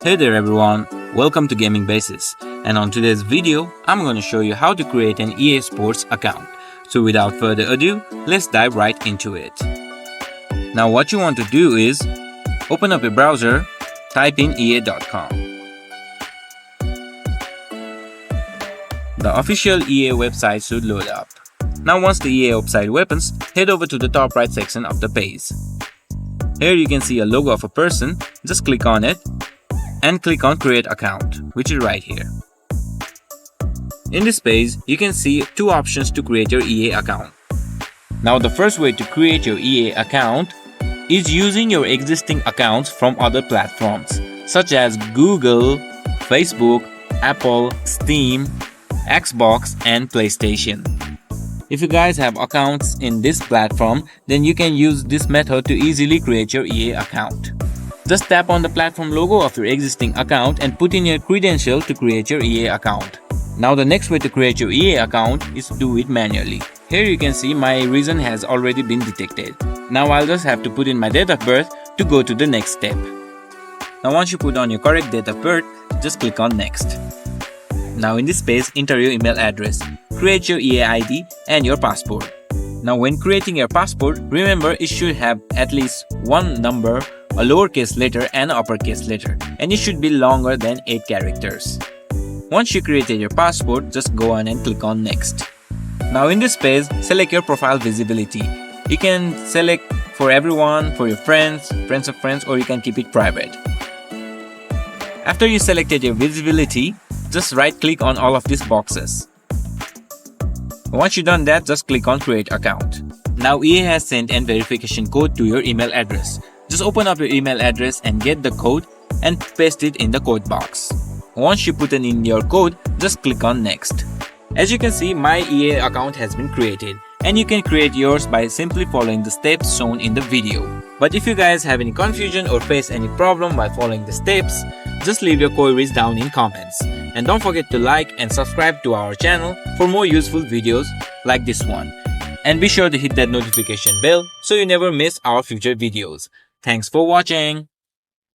Hey there everyone, welcome to Gaming Basis, and on today's video, I'm going to show you how to create an EA Sports account. So without further ado, let's dive right into it. Now what you want to do is, open up a browser, type in ea.com. The official EA website should load up. Now once the EA website opens, head over to the top right section of the page. Here you can see a logo of a person, just click on it and click on create account, which is right here. In this page, you can see two options to create your EA account. Now the first way to create your EA account is using your existing accounts from other platforms such as Google, Facebook, Apple, Steam, Xbox and PlayStation. If you guys have accounts in this platform, then you can use this method to easily create your EA account. Just tap on the platform logo of your existing account and put in your credential to create your EA account. Now the next way to create your EA account is to do it manually. Here you can see my reason has already been detected. Now I'll just have to put in my date of birth to go to the next step. Now once you put on your correct date of birth, just click on next. Now in this page, enter your email address, create your EA ID and your passport. Now when creating your passport, remember it should have at least one number, a lowercase letter and an uppercase letter, and it should be longer than 8 characters. Once you created your passport, just go on and click on next. Now in this page, select your profile visibility. You can select for everyone, for your friends, friends of friends, or you can keep it private. After you selected your visibility, just right click on all of these boxes. Once you've done that, just click on create account. Now EA has sent an verification code to your email address. Just open up your email address and get the code and paste it in the code box. Once you put in your code, just click on next. As you can see, my EA account has been created, and you can create yours by simply following the steps shown in the video. But if you guys have any confusion or face any problem while following the steps, just leave your queries down in comments. And don't forget to like and subscribe to our channel for more useful videos like this one. And be sure to hit that notification bell so you never miss our future videos. Thanks for watching.